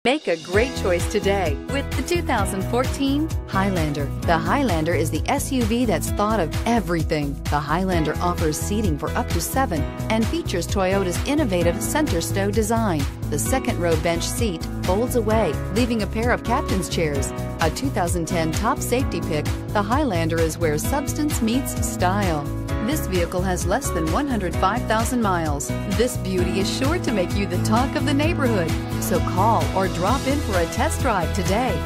Make a great choice today with the 2014 Highlander. The Highlander is the SUV that's thought of everything. The Highlander offers seating for up to 7 and features Toyota's innovative center stow design. The second row bench seat folds away, leaving a pair of captain's chairs. A 2010 top safety pick, the Highlander is where substance meets style. This vehicle has less than 105,000 miles. This beauty is sure to make you the talk of the neighborhood. So call or drop in for a test drive today.